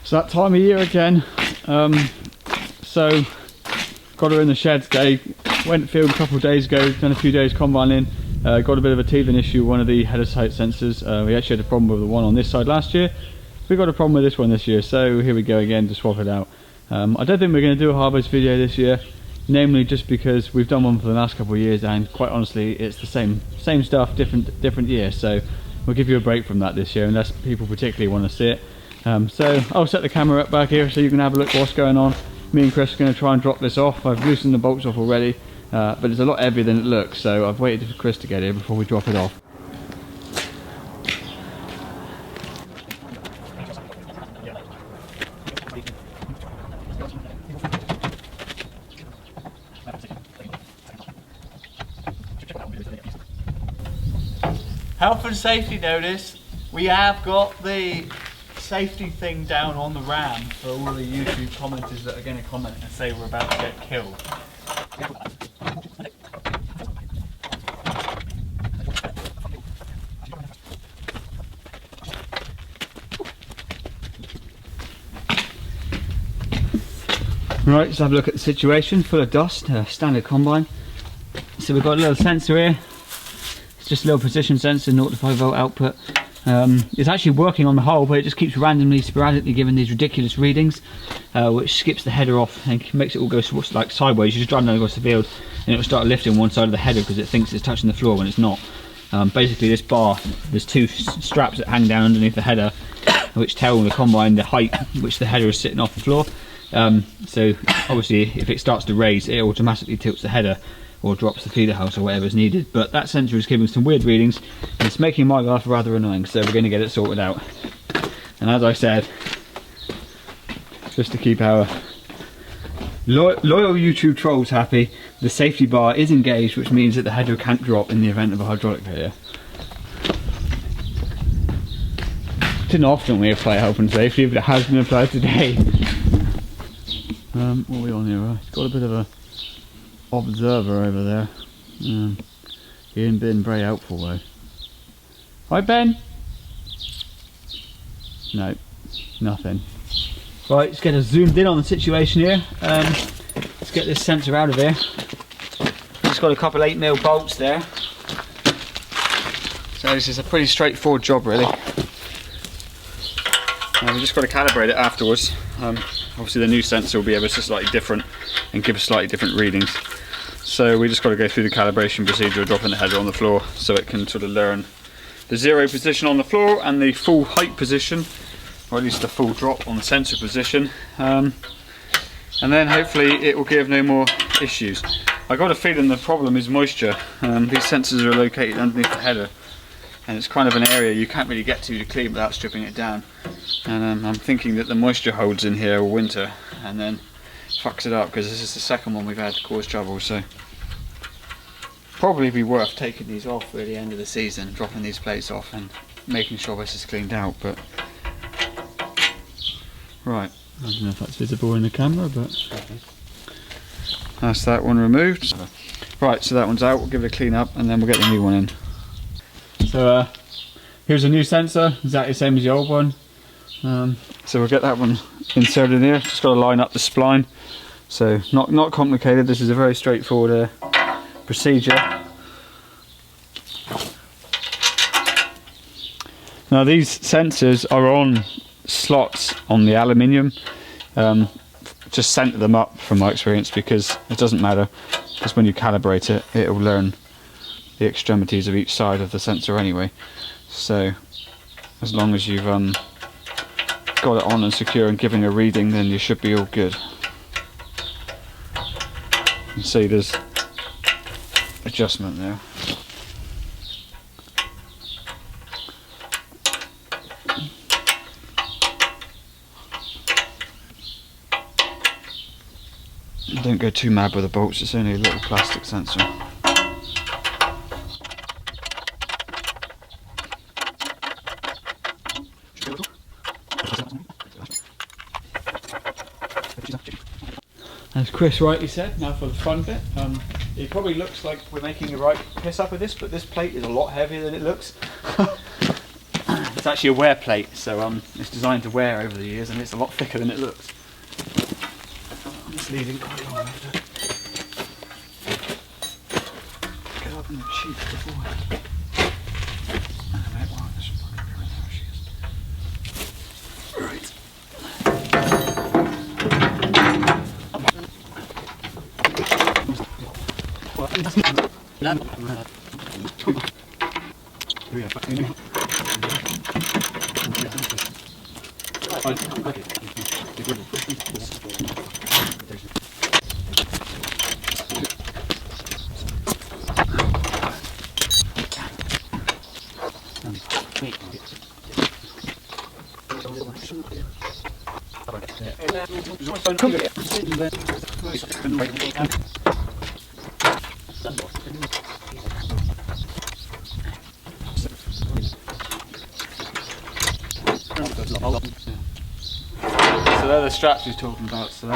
It's that time of year again. So got her in the shed today. Went field a couple of days ago, done a few days combining. Got a bit of a teething issue with one of the header sight sensors. We actually had a problem with the one on this side last year. We got a problem with this one this year, so here we go again to swap it out. I don't think we're going to do a harvest video this year, namely just because we've done one for the last couple of years, and quite honestly it's the same stuff, different year. So we'll give you a break from that this year, unless people particularly want to see it. So I'll set the camera up back here so you can have a look what's going on. Me and Chris are going to try and drop this off. I've loosened the bolts off already, but it's a lot heavier than it looks, so I've waited for Chris to get here before we drop it off. Health and safety notice, we have got the safety thing down on the ram for all the YouTube commenters that are going to comment and say we're about to get killed. Right, let's have a look at the situation. Full of dust, standard combine. So we've got a little sensor here. It's just a little position sensor, 0 to 5 volt output. It's actually working on the whole, but it just keeps randomly, sporadically giving these ridiculous readings, which skips the header off and makes it all go like sideways. You just drive down across the field and it will start lifting one side of the header because it thinks it's touching the floor when it's not. Basically this bar, there's two straps that hang down underneath the header which tell the combine the height which the header is sitting off the floor. So obviously if it starts to raise, it automatically tilts the header or drops the feeder house or whatever is needed. But that sensor is giving some weird readings and it's making my life rather annoying, so we're going to get it sorted out. And as I said, just to keep our loyal YouTube trolls happy, the safety bar is engaged, which means that the header can't drop in the event of a hydraulic failure. Didn't often we apply health and safety, but it has been applied today. What are we on here? It's got a bit of a observer over there. He ain't been very helpful though. Hi Ben? No, nothing. Right, let's get us zoomed in on the situation here. Let's get this sensor out of here. It's got a couple 8mm bolts there. So this is a pretty straightforward job really. We've just got to calibrate it afterwards. Obviously the new sensor will be ever so slightly different and give us slightly different readings. So we just got to go through the calibration procedure of dropping the header on the floor so it can sort of learn the 0 position on the floor and the full height position, or at least the full drop on the sensor position. And then hopefully it will give no more issues. I got a feeling the problem is moisture. These sensors are located underneath the header and it's kind of an area you can't really get to clean without stripping it down. And I'm thinking that the moisture holds in here all winter and then fucks it up, because this is the second one we've had to cause trouble. So probably be worth taking these off at the end of the season, dropping these plates off and making sure this is cleaned out. But right, I don't know if that's visible in the camera, but that's that one removed. Right, so that one's out. We'll give it a clean up and then we'll get the new one in. So here's a new sensor, exactly the same as the old one. So we'll get that one inserted here. Just got to line up the spline. So not complicated. This is a very straightforward procedure. Now these sensors are on slots on the aluminium. Just center them up from my experience, because it doesn't matter, because when you calibrate it, it will learn the extremities of each side of the sensor anyway. So as long as you've got it on and secure and giving a reading, then you should be all good. You can see there's adjustment there. Don't go too mad with the bolts, it's only a little plastic sensor. As Chris rightly said, now for the fun bit. It probably looks like we're making the right piss up with this, but this plate is a lot heavier than it looks. It's actually a wear plate, so it's designed to wear over the years, and it's a lot thicker than it looks. I'm just leaving quite long after. Get up in the cheek before. Right. So they're the straps he's talking about. So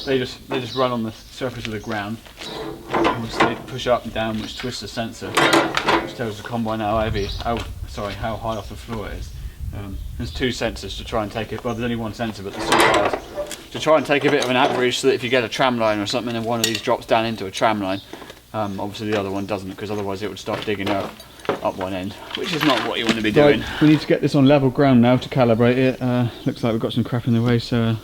they just run on the surface of the ground, which they push up and down, which twists the sensor, which tells the combine how high off the floor it is. There's two sensors to try and take it. Well, there's only one sensor, but there's two bars to try and take a bit of an average, so that if you get a tram line or something and one of these drops down into a tram line, obviously the other one doesn't, because otherwise it would start digging up one end, which is not what you want to be doing. Right, we need to get this on level ground now to calibrate it. Looks like we've got some crap in the way, so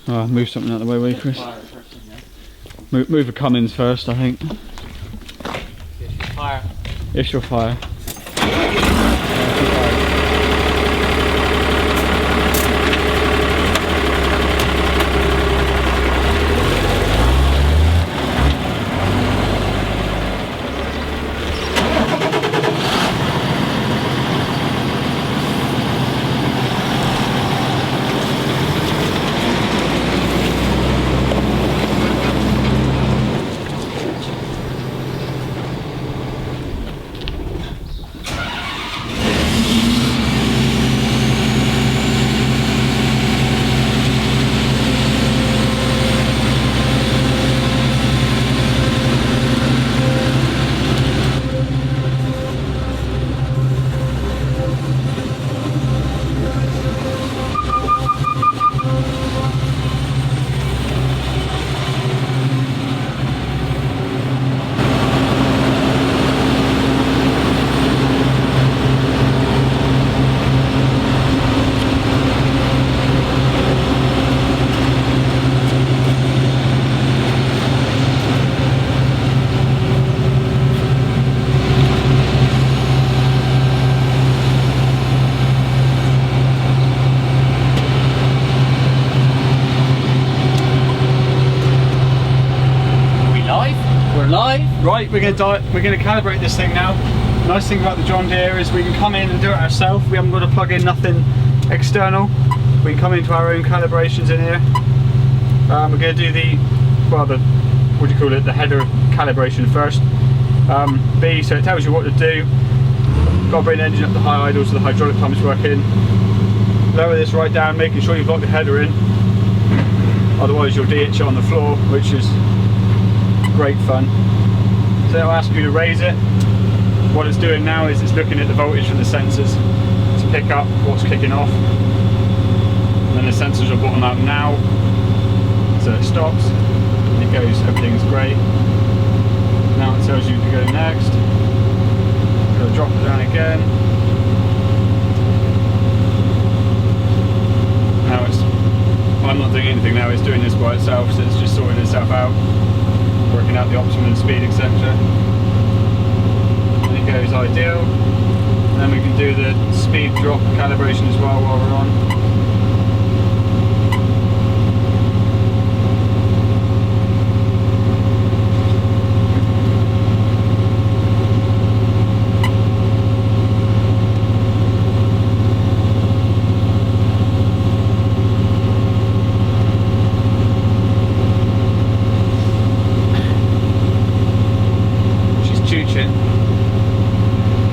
move something out of the way, will you, Chris? Move the Cummins first, I think. Fire. Issue fire. Right, we're going to calibrate this thing now. The nice thing about the John Deere is we can come in and do it ourselves. We haven't got to plug in nothing external. We can come into our own calibrations in here. We're going to do the header calibration first. B, so it tells you what to do. Got to bring the engine up to high idle so the hydraulic pump is working. Lower this right down, making sure you've locked the header in. Otherwise you'll de-itch it on the floor, which is great fun. So it'll ask you to raise it. What it's doing now is it's looking at the voltage from the sensors to pick up what's kicking off. And then the sensors will bottom out now. So it stops, it goes, everything's great. Now it tells you to go next. It'll drop it down again. Now I'm not doing anything now, it's doing this by itself, so it's just sorting itself out, working out the optimum speed, etc. And it goes ideal. And then we can do the speed drop calibration as well while we're on.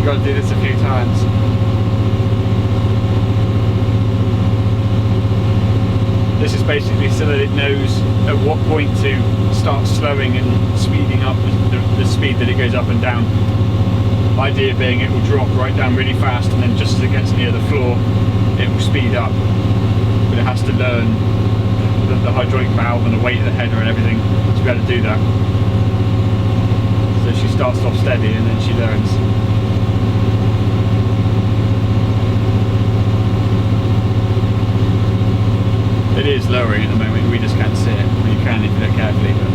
Got to do this a few times. This is basically so that it knows at what point to start slowing and speeding up the speed that it goes up and down. Idea being it will drop right down really fast, and then just as it gets near the floor it will speed up, but it has to learn the hydraulic valve and the weight of the header and everything to be able to do that. So she starts off steady and then she learns. It is lowering at the moment, we just can't see it. Well, you can if you look carefully, but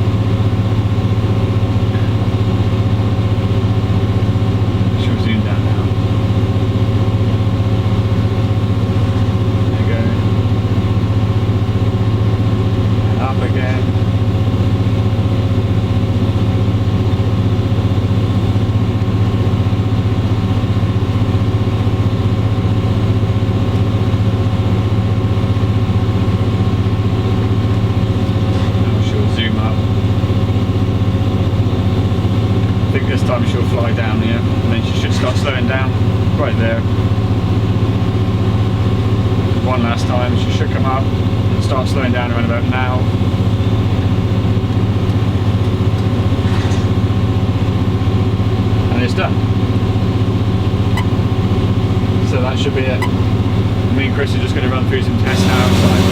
she'll zoom down now. There you go. And up again. This time she'll fly down here, and then she should start slowing down right there. One last time, she should come up and start slowing down around about now. And it's done. So that should be it. Me and Chris are just going to run through some tests now outside.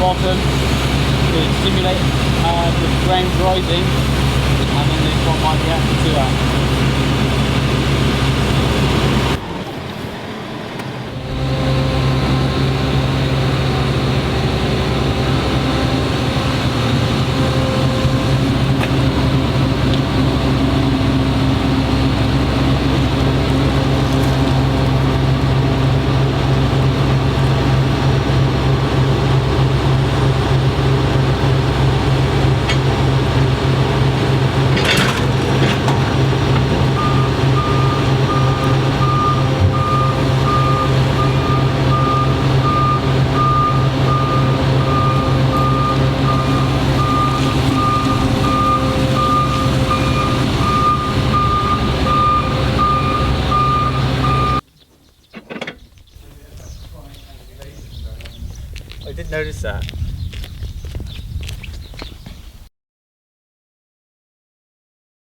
Bottom to simulate the ground rising, and then this one might react to that. I did notice that.